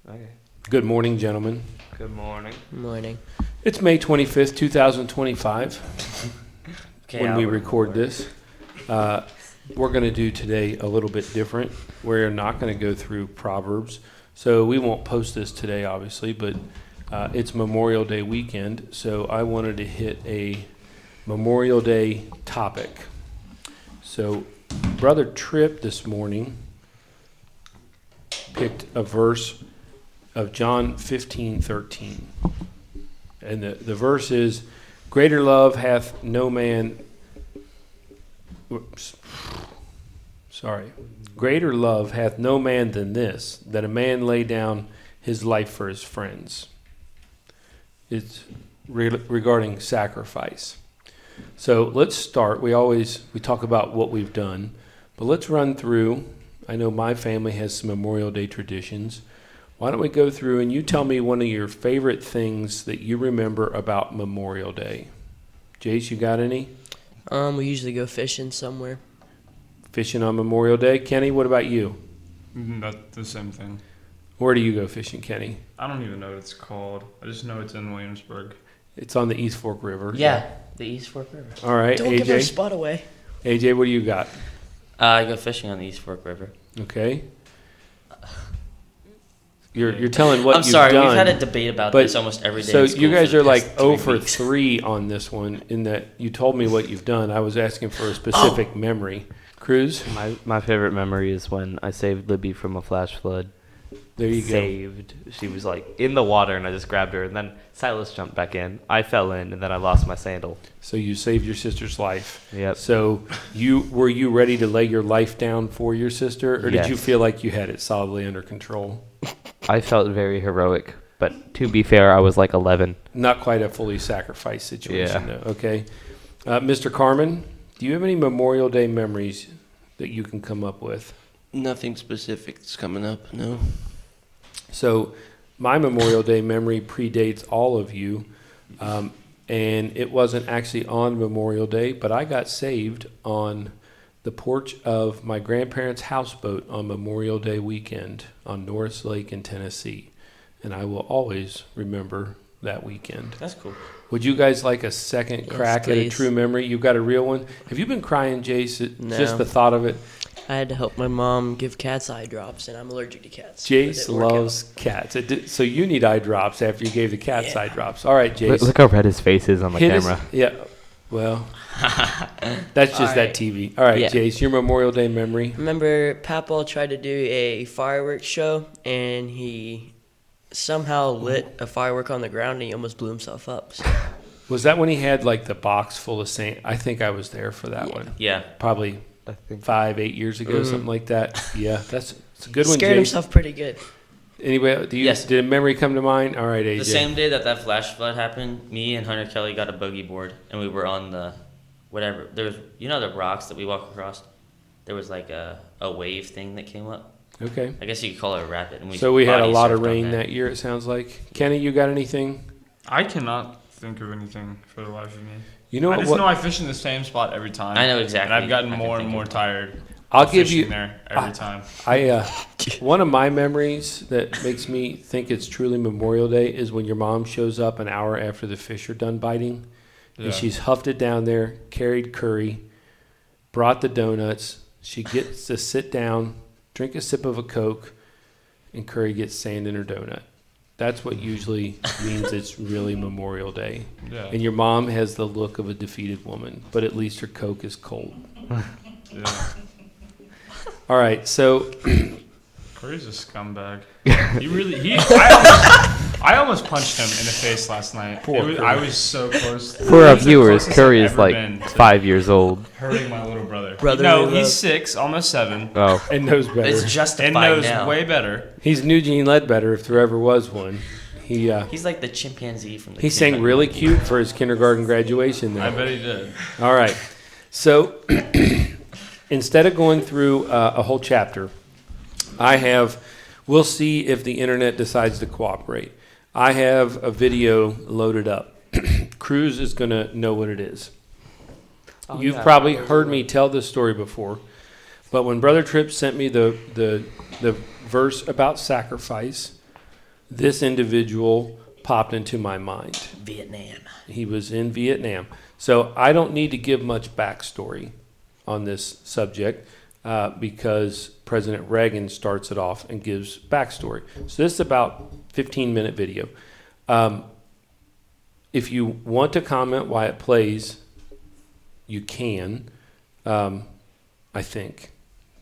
Okay. Good morning, gentlemen. Good morning. Morning. It's May 25th, 2025, when we record this. We're going to do today a little bit different. We're not going to go through Proverbs, so we won't post this today, obviously, but it's Memorial Day weekend, so I wanted to hit a Memorial Day topic. So Brother Tripp this morning picked a verse of John 15:13. And the verse is, greater love hath no man, greater love hath no man than this, that a man lay down his life for his friends. It's regarding sacrifice. So let's start. We talk about what we've done, but let's run through. I know my family has some Memorial Day traditions. Why don't we go through and you tell me one of your favorite things that you remember about Memorial Day? Jace, you got any? We usually go fishing somewhere. Fishing on Memorial Day? Kenny, what about you? That's the same thing. Where do you go fishing, Kenny? I don't even know what it's called. I just know it's in Williamsburg. It's on the East Fork River. Yeah, the East Fork River. All right, Don't AJ. give our spot away. AJ, what do you got? I go fishing on the East Fork River. Okay. You're telling what I'm you've sorry, done. we've had a debate about this almost every day. So in school you guys for the are like past 0 3 for weeks. 3 on this one in that you told me what you've done. I was asking for a specific memory. Cruz? My favorite memory is when I saved Libby from a flash flood. There you Saved. She was like in the water and I just grabbed her and then Silas jumped back in. I fell in and then I lost my sandal. So you saved your sister's life. Yep. So were you ready to lay your life down for your sister, or did you Yes. feel like you had it solidly under control? I felt very heroic, but to be fair, I was like 11. Not quite a fully sacrificed situation, Yeah. though. Okay. Mr. Carmen, do you have any Memorial Day memories that you can come up with? Nothing specific that's coming up, no. So my Memorial Day memory predates all of you, and it wasn't actually on Memorial Day, but I got saved on the porch of my grandparents' houseboat on Memorial Day weekend on Norris Lake in Tennessee, and I will always remember that weekend. That's cool. Would you guys like a second Yes, crack at a please. true memory? You've got a real one? Have you been crying, Jace, at No. just the thought of it? I had to help my mom give cats eye drops, and I'm allergic to cats. It Jace didn't work out. loves cats. So you need eye drops after you gave the cats eye drops. All right, Jace. Look how red his face is on the camera. Yeah. Well, that's just All that right. TV. All right, Yeah. Jace, your Memorial Day memory. Remember, Papaw tried to do a fireworks show, and he somehow lit a firework on the ground, and he almost blew himself up. So, Was that when he had like the box full of sand? I think I was there for that Yeah. one. Yeah. Probably I think 5-8 years ago, something like that. Yeah, it's a good one, scared Jace. himself pretty good. Anyway, Yes. did a memory come to mind? All right, AJ. The same day that flash flood happened, me and Hunter Kelly got a boogie board, and we were on the whatever. There was, the rocks that we walk across? There was like a wave thing that came up. Okay. I guess you could call it a rapid. And So we had a body lot of surfed on rain that year, it sounds like. Kenny, you got anything? I cannot think of anything for the life of me. You know I just what? know I fish in the same spot every time. I know exactly. And I've gotten I can more and think more of it. tired. I'll of give fishing you. there every time. One of my memories that makes me think it's truly Memorial Day is when your mom shows up an hour after the fish are done biting, Yeah. and she's huffed it down there, carried curry, brought the donuts. She gets to sit down, drink a sip of a Coke, and Curry gets sand in her donut. That's what usually means it's really Memorial Day. Yeah. And your mom has the look of a defeated woman, but at least her Coke is cold. Yeah. All right, so Curry's a scumbag. I almost punched him in the face last night. Poor Curry. I was so close. for our It was the viewers, closest Curry I've is ever like been to 5 years old. hurting my little brother. Brotherly No, love. he's 6, almost 7, Oh, and knows better. It's and justified knows now. way better. He's New Gene Ledbetter if there ever was one. He's like the chimpanzee from the He sang kindergarten really monkey. cute for his kindergarten graduation I there. bet he did. All right. So instead of going through a whole chapter, we'll see if the internet decides to cooperate. I have a video loaded up. Cruz is going to know what it is. You've probably heard me tell this story before, but when Brother Tripp sent me the verse about sacrifice, this individual popped into my mind. Vietnam. He was in Vietnam. So I don't need to give much backstory on this subject because President Reagan starts it off and gives backstory. So this is about 15-minute video. If you want to comment while it plays, you can, I think.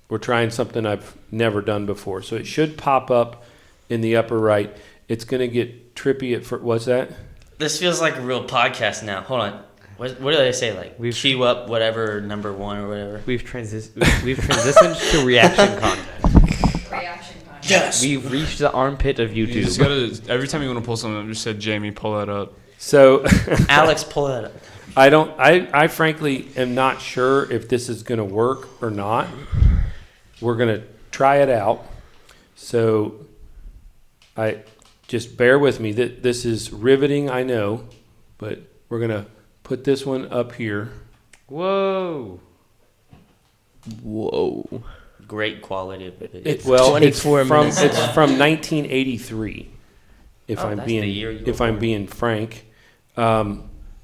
We're trying something I've never done before. So it should pop up in the upper right. It's going to get trippy at first. What's that? This feels like a real podcast now. Hold on. What do they say? Like, queue up whatever number one or whatever. We've transitioned to reaction content. Reaction content. Yes. We've reached the armpit of You just YouTube. gotta, every time you want to pull something up, just said, Jamie, pull that up. So Alex, pull that up. I frankly am not sure if this is going to work or not. We're going to try it out. So I just bear with me. This is riveting, I know, but we're going to put this one up here. Whoa. Whoa. Great quality of video. It's 24 minutes. It's from 1983. If Oh, I'm that's the year you were I'm born. being frank.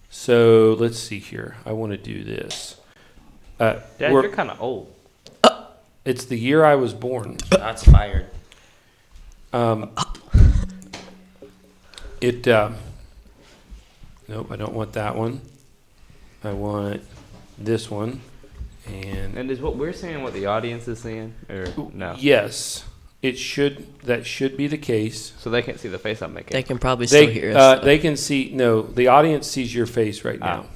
So let's see here. I want to do this. Dad, we're- you're kind of old. It's the year I was born. That's fired. Nope, I don't want that one. I want this one. And is what we're seeing what the audience is seeing? Or no? Yes, that should be the case. So they can't see the face I'm making. They can probably still hear us. They can see. No, the audience sees your face right now.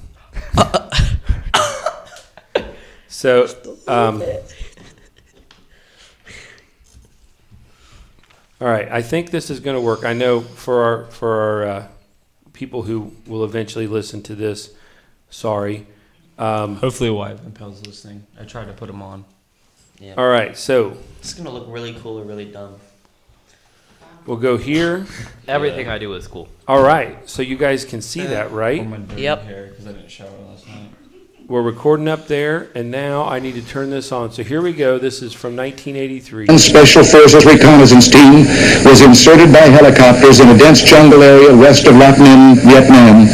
So, all right. I think this is going to work. I know for our people who will eventually listen to this. Sorry. Hopefully a wife and Pel's listening. I tried to put him on. Yeah. All right. So It's gonna look really cool or really dumb. we'll go here. Everything I do is cool. All right. So you guys can see that, right? On my dirty Yep. hair because I didn't shower last night. We're recording up there, and now I need to turn this on. So here we go. This is from 1983. Special Forces reconnaissance team was inserted by helicopters in a dense jungle area west of Lac Ninh, Vietnam,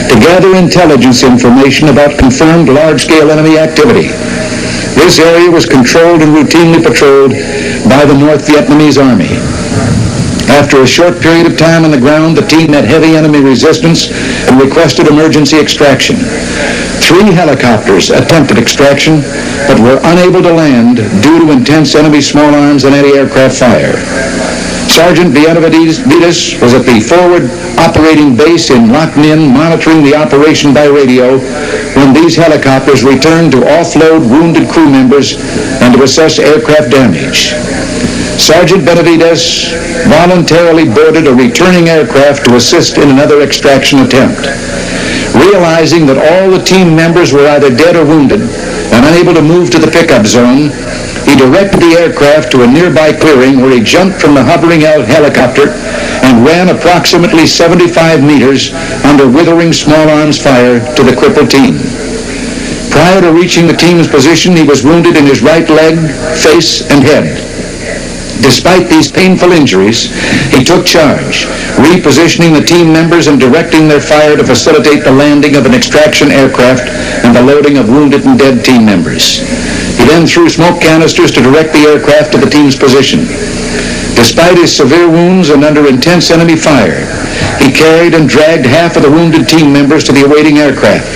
to gather intelligence information about confirmed large-scale enemy activity. This area was controlled and routinely patrolled by the North Vietnamese Army. After a short period of time on the ground, the team met heavy enemy resistance and requested emergency extraction. 3 helicopters attempted extraction, but were unable to land due to intense enemy small arms and anti-aircraft fire. Sergeant Benavidez was at the forward operating base in Lac Ninh monitoring the operation by radio when these helicopters returned to offload wounded crew members and to assess aircraft damage. Sergeant Benavidez voluntarily boarded a returning aircraft to assist in another extraction attempt. Realizing that all the team members were either dead or wounded and unable to move to the pickup zone, he directed the aircraft to a nearby clearing where he jumped from the hovering helicopter and ran approximately 75 meters under withering small arms fire to the crippled team. Prior to reaching the team's position, he was wounded in his right leg, face, and head. Despite these painful injuries, he took charge, repositioning the team members and directing their fire to facilitate the landing of an extraction aircraft and the loading of wounded and dead team members. He then threw smoke canisters to direct the aircraft to the team's position. Despite his severe wounds and under intense enemy fire, he carried and dragged half of the wounded team members to the awaiting aircraft.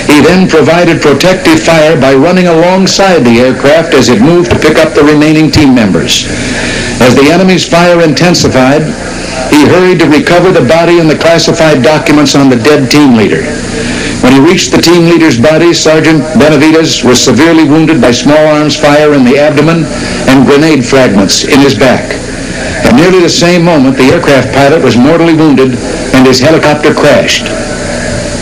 He then provided protective fire by running alongside the aircraft as it moved to pick up the remaining team members. As the enemy's fire intensified, he hurried to recover the body and the classified documents on the dead team leader. When he reached the team leader's body, Sergeant Benavidez was severely wounded by small arms fire in the abdomen and grenade fragments in his back. At nearly the same moment, the aircraft pilot was mortally wounded and his helicopter crashed.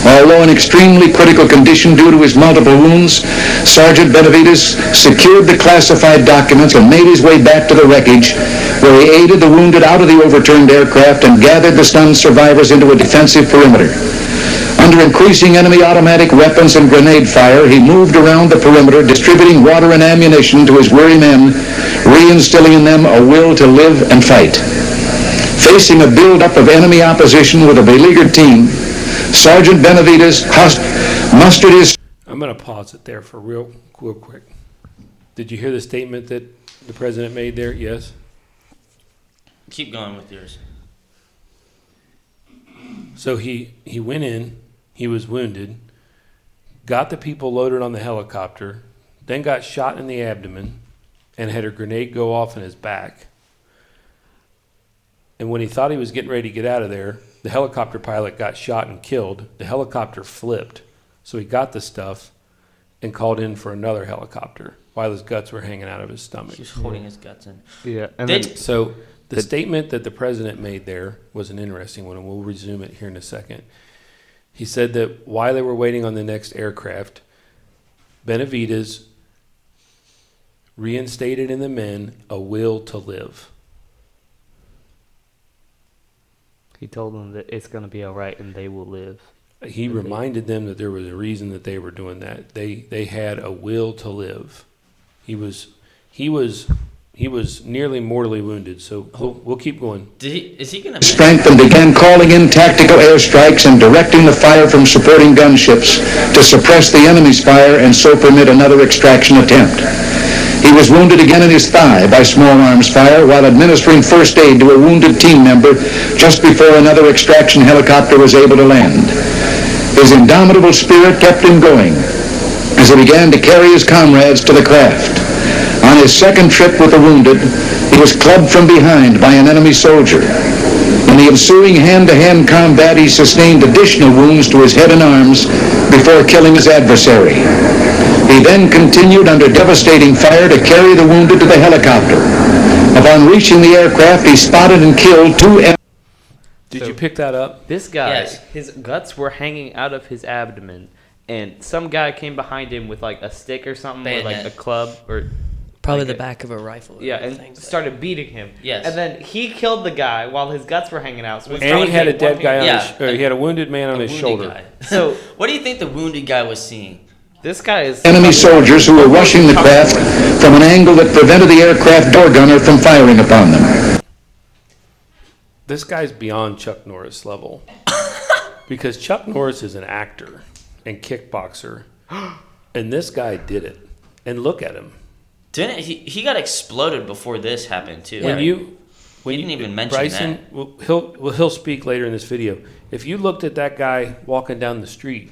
Although in extremely critical condition due to his multiple wounds, Sergeant Benavidez secured the classified documents and made his way back to the wreckage, where he aided the wounded out of the overturned aircraft and gathered the stunned survivors into a defensive perimeter. Under increasing enemy automatic weapons and grenade fire, he moved around the perimeter, distributing water and ammunition to his weary men, reinstilling in them a will to live and fight. Facing a buildup of enemy opposition with a beleaguered team, Sergeant Benavidez mustered his... I'm going to pause it there for real quick. Did you hear the statement that the president made there? Yes? Keep going with yours. So he went in, he was wounded, got the people loaded on the helicopter, then got shot in the abdomen and had a grenade go off in his back. And when he thought he was getting ready to get out of there, the helicopter pilot got shot and killed. The helicopter flipped. So he got the stuff and called in for another helicopter while his guts were hanging out of his stomach. He was holding his guts in. Yeah. And So the statement that the president made there was an interesting one, and we'll resume it here in a second. He said that while they were waiting on the next aircraft, Benavidez reinstated in the men a will to live. he told them that it's going to be all right and they will live. He reminded them that there was a reason that they were doing that. They had a will to live. He was nearly mortally wounded. So we'll keep going. Is he going to strength and began calling in tactical airstrikes and directing the fire from supporting gunships to suppress the enemy's fire and so permit another extraction attempt. He was wounded again in his thigh by small arms fire while administering first aid to a wounded team member just before another extraction helicopter was able to land. His indomitable spirit kept him going as he began to carry his comrades to the craft. On his second trip with the wounded, he was clubbed from behind by an enemy soldier. In the ensuing hand-to-hand combat, he sustained additional wounds to his head and arms before killing his adversary. He then continued under devastating fire to carry the wounded to the helicopter. Upon reaching the aircraft, he spotted and killed two enemies. Did you pick that up? This guy, Yes. his guts were hanging out of his abdomen, and some guy came behind him with like a stick or something, or like Bayonet. a club, or Probably like the back of a rifle. yeah, or and things like started beating him. Yes. And then he killed the guy while his guts were hanging out. So And he had a dead guy on Yeah. he had a wounded man on his wounded shoulder. guy. So What do you think the wounded guy was seeing? this guy is Enemy soldiers who were rushing the craft from an angle that prevented the aircraft door gunner from firing upon them. This guy's beyond Chuck Norris level. Because Chuck Norris is an actor and kickboxer. And this guy did it. And look at him. Didn't he got exploded before this happened too? When you didn't even mention Bryson, he'll speak later in this video. If you looked at that guy walking down the street,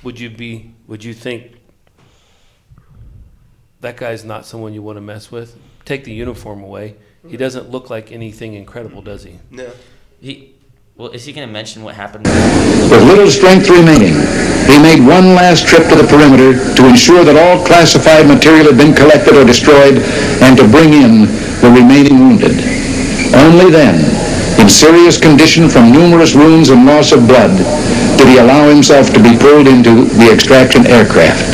would you think that guy's not someone you want to mess with? Take the uniform away. He doesn't look like anything incredible, does he? No. Is he going to mention what happened? With little strength remaining, he made one last trip to the perimeter to ensure that all classified material had been collected or destroyed and to bring in the remaining wounded. Only then, in serious condition from numerous wounds and loss of blood, did he allow himself to be pulled into the extraction aircraft.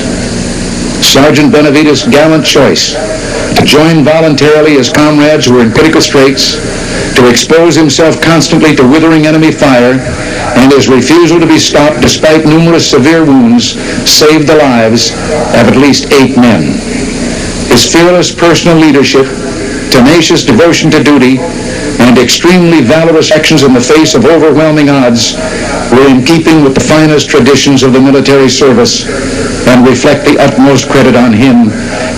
Sergeant Benavidez' gallant choice to join voluntarily his comrades who were in critical straits, to expose himself constantly to withering enemy fire, and his refusal to be stopped despite numerous severe wounds saved the lives of at least 8 men. His fearless personal leadership, tenacious devotion to duty, and extremely valorous actions in the face of overwhelming odds were in keeping with the finest traditions of the military service and reflect the utmost credit on him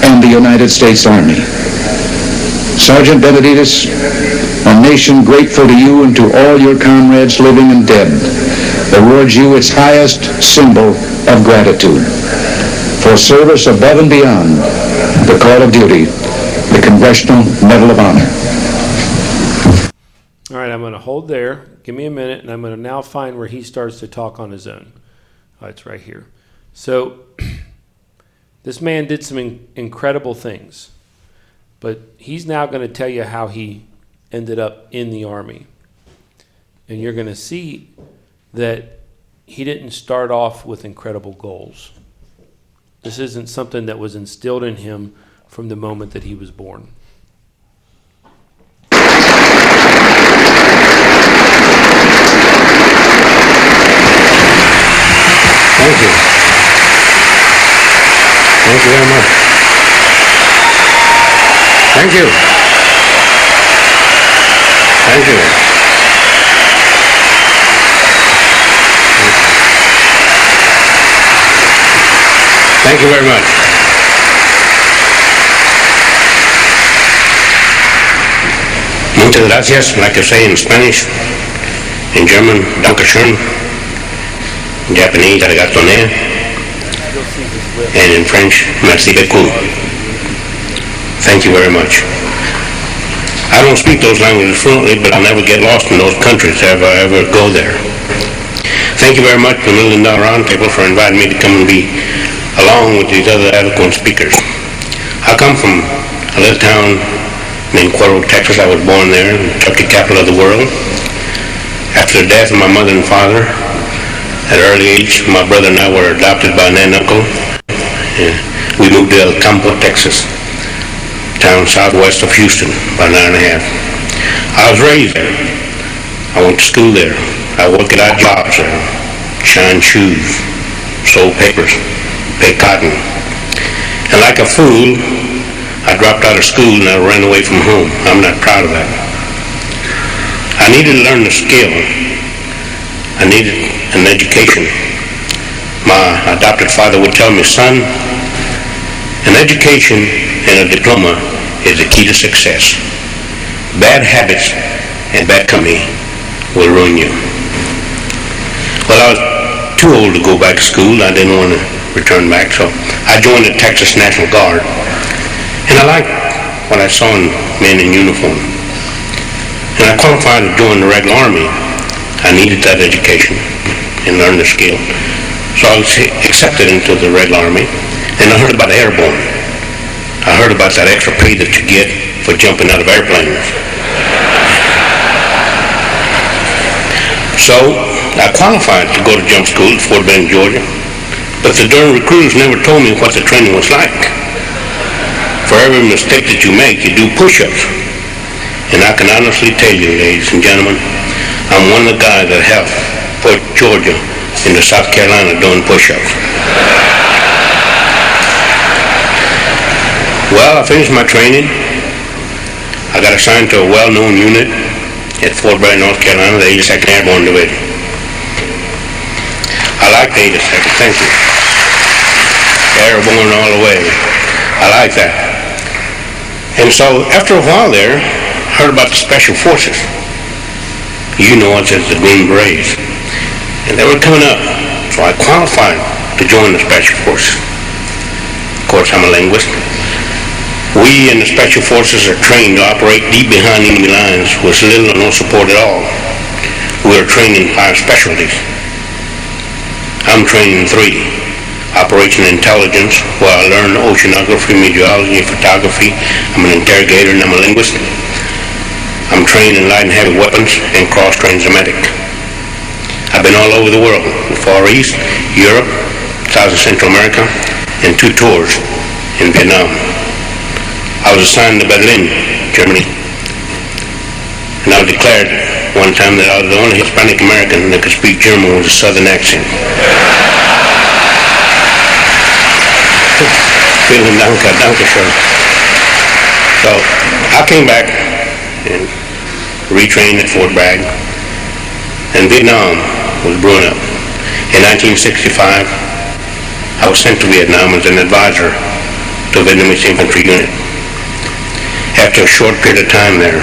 and the United States Army. Sergeant Benavidez, a nation grateful to you and to all your comrades living and dead, awards you its highest symbol of gratitude for service above and beyond the call of duty, the Congressional Medal of Honor. All right, I'm going to hold there. Give me a minute, and I'm going to now find where he starts to talk on his own. Oh, it's right here. So this man did some incredible things, but he's now going to tell you how he ended up in the Army. And you're going to see that he didn't start off with incredible goals. This isn't something that was instilled in him from the moment that he was born. Thank you. Thank you very much. Thank you. Thank you. Thank you very much. Muchas gracias, like I say in Spanish, in German, Dankeschön, in Japanese, arigato ne, and in French, merci beaucoup. Thank you very much. I don't speak those languages fluently, but I'll never get lost in those countries if I ever go there. Thank you very much to the $1 Million Round Table for inviting me to come and be along with these other eloquent speakers. I come from a little town named Cuero, Texas. I was born there, the turkey capital of the world. After the death of my mother and father, at an early age, my brother and I were adopted by an aunt and uncle. We moved to El Campo, Texas, town southwest of Houston, about an hour and a half. I was raised there. I went to school there. I worked at odd jobs there, shined shoes, sold papers, paid cotton. And like a fool, I dropped out of school and I ran away from home. I'm not proud of that. I needed to learn the skill. I needed an education. My adopted father would tell me, son, an education and a diploma is the key to success. Bad habits and bad company will ruin you. Well, I was too old to go back to school. I didn't want to return back, so I joined the Texas National Guard. And I liked what I saw in men in uniform. And I qualified to join the regular army. I needed that education and learn the skill. So I was accepted into the regular army, and I heard about airborne. I heard about that extra pay that you get for jumping out of airplanes. So I qualified to go to jump school at Fort Benning, Georgia, but the darn recruiters never told me what the training was like. For every mistake that you make, you do push-ups. And I can honestly tell you, ladies and gentlemen, I'm one of the guys that helped put Georgia into South Carolina doing push-ups. Well, I finished my training. I got assigned to a well-known unit at Fort Bragg, North Carolina, the 82nd Airborne Division. I like the 82nd, thank you. Airborne all the way. I like that. And so after a while there, I heard about the Special Forces. You know it as the Green Berets. And they were coming up. So I qualified to join the Special Forces. Of course, I'm a linguist. We in the Special Forces are trained to operate deep behind enemy lines with little or no support at all. We are trained in 5 specialties. I'm trained in 3. Operation Intelligence, where I learned oceanography, meteorology, and photography. I'm an interrogator and I'm a linguist. I'm trained in light and heavy weapons and cross-trained medic. I've been all over the world, the Far East, Europe, South and Central America, and 2 tours in Vietnam. I was assigned to Berlin, Germany. And I was declared one time that I was the only Hispanic American that could speak German with a southern accent. Vielen Dank, Dankeschön. So I came back and retrained at Fort Bragg, and Vietnam was brewing up. In 1965, I was sent to Vietnam as an advisor to a Vietnamese infantry unit. After a short period of time there,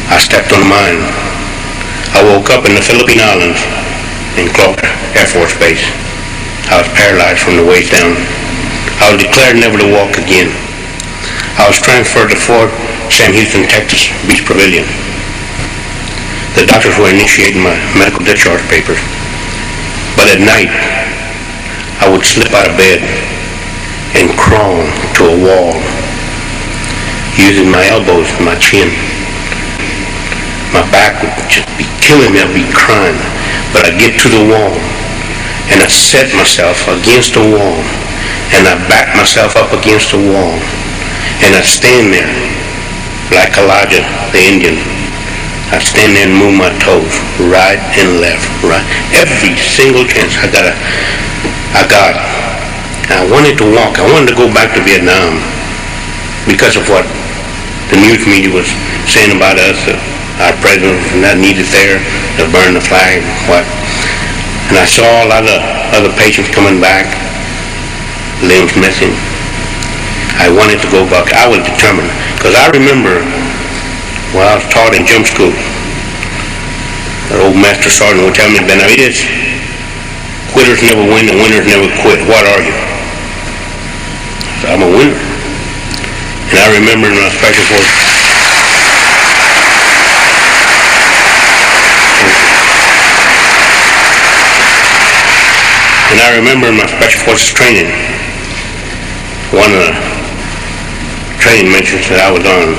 I stepped on a mine. I woke up in the Philippine Islands in Clark Air Force Base. I was paralyzed from the waist down. I was declared never to walk again. I was transferred to Fort Sam Houston, Texas, Beach Pavilion. The doctors were initiating my medical discharge papers. But at night, I would slip out of bed and crawl to a wall, using my elbows and my chin. My back would just be killing me. I'd be crying. But I'd get to the wall, and I'd set myself against the wall, and I'd back myself up against the wall, and I'd stand there like Elijah the Indian. I'd stand there and move my toes right and left, right. Every single chance I got. I wanted to walk. I wanted to go back to Vietnam because of what the news media was saying about us. our president was not needed there to burn the flag and what. And I saw a lot of other patients coming back, limbs missing. I wanted to go back. I was determined because I remember when I was taught in jump school, the old master sergeant would tell me, Benavidez, quitters never win and winners never quit. What are you? So I'm a winner. And I remember in my special forces, training, one of the training missions that I was on,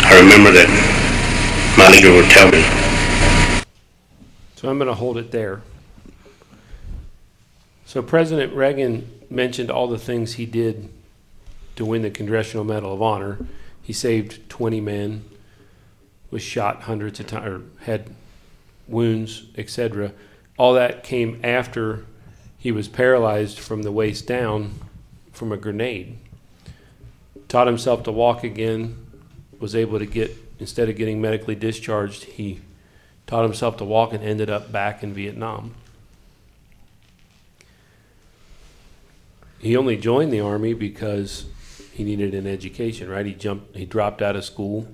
I remember that my leader would tell me. So I'm going to hold it there. So President Reagan mentioned all the things he did to win the Congressional Medal of Honor. He saved 20 men, was shot hundreds of times, or had wounds, etc. All that came after he was paralyzed from the waist down from a grenade. Taught himself to walk again, was able to get, instead of getting medically discharged, he taught himself to walk and ended up back in Vietnam. He only joined the Army because he needed an education, right? He dropped out of school.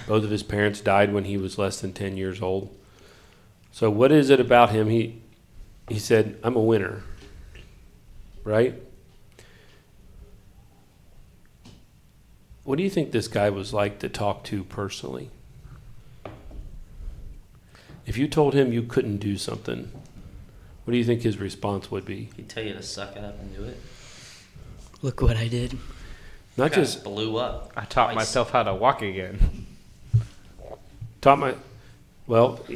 Both of his parents died when he was less than 10 years old. So what is it about him? He said, I'm a winner, right? What do you think this guy was like to talk to personally? If you told him you couldn't do something, what do you think his response would be? He'd tell you to suck it up and do it. Look what I did. Not just blew up. I taught myself how to walk again. He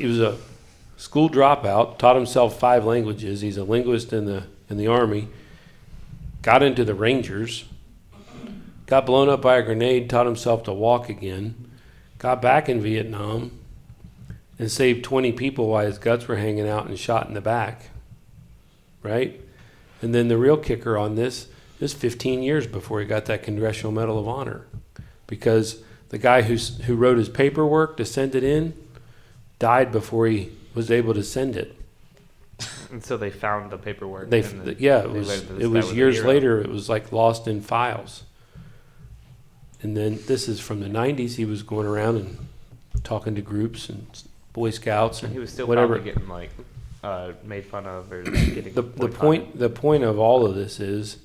was a school dropout, taught himself 5 languages. He's a linguist in the Army. Got into the Rangers. Got blown up by a grenade, taught himself to walk again. Got back in Vietnam and saved 20 people while his guts were hanging out and shot in the back. Right? And then the real kicker on this is 15 years before he got that Congressional Medal of Honor. Because the guy who wrote his paperwork to send it in died before he was able to send it. And so they found the paperwork. It was years later. It was like lost in files. And then this is from the 90s. He was going around and talking to groups and Boy Scouts and he was still whatever. probably getting made fun of or getting The point of all of this is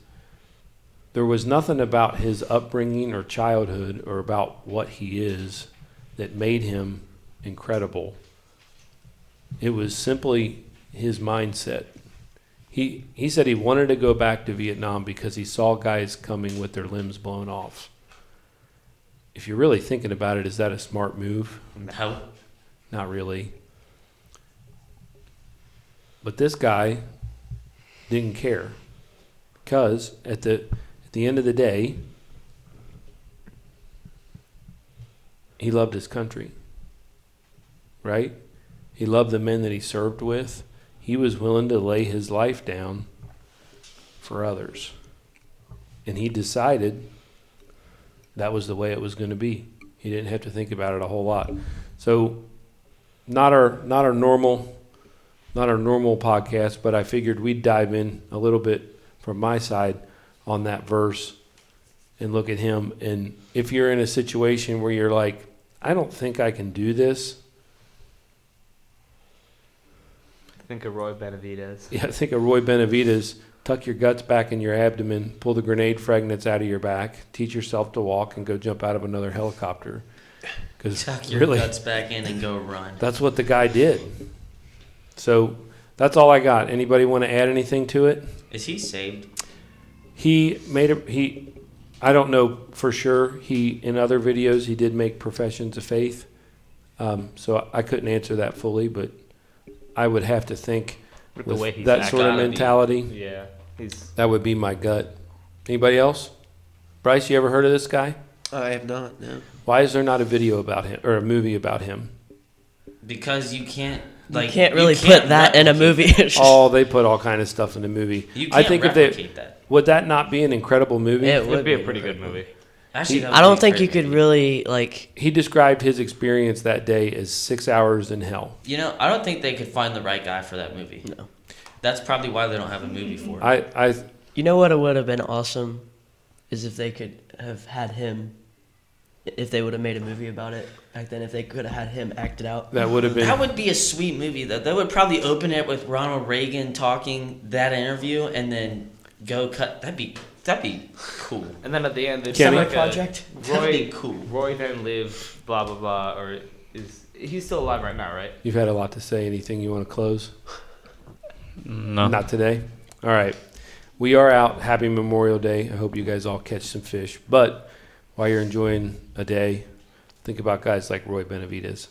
there was nothing about his upbringing or childhood or about what he is that made him incredible. It was simply his mindset. He said he wanted to go back to Vietnam because he saw guys coming with their limbs blown off. If you're really thinking about it, is that a smart move? No. Not really. But this guy didn't care because at the end of the day, he loved his country, right? He loved the men that he served with. He was willing to lay his life down for others. And he decided that was the way it was going to be. He didn't have to think about it a whole lot. So not our normal podcast, but I figured we'd dive in a little bit from my side on that verse and look at him. And if you're in a situation where you're like, I don't think I can do this. Think of Roy Benavidez. Yeah, think of Roy Benavidez. Tuck your guts back in your abdomen, pull the grenade fragments out of your back, teach yourself to walk, and go jump out of another helicopter. Tuck your guts back in and go run. That's what the guy did. So that's all I got. Anybody want to add anything to it? Is he saved? I don't know for sure. In other videos, he did make professions of faith. So I couldn't answer that fully, but I would have to think with the way he's that sort of mentality. That would be my gut. Anybody else? Bryce, you ever heard of this guy? I have not, no. Why is there not a video about him or a movie about him? Because you can't put that in a movie. Oh, they put all kind of stuff in the movie. You can't replicate that. Would that not be an incredible movie? It would be a pretty good movie. Actually, that would I don't be a think great you could movie. really like. He described his experience that day as 6 hours in hell. You know, I don't think they could find the right guy for that movie. No. That's probably why they don't have a movie for it. I You know what would have been awesome is if they could have had him. If they would have made a movie about it back then, if they could have had him acted out. that would have been. That would be a sweet movie, though. They would probably open it with Ronald Reagan talking that interview, and then go cut. That'd be cool. And then at the end, it's Kenny? like Project? That'd be cool. Roy didn't live, blah blah blah, or he's still alive right now, right? You've had a lot to say. Anything you want to close? No. Not today. All right. We are out. Happy Memorial Day. I hope you guys all catch some fish. But while you're enjoying a day, think about guys like Roy Benavidez.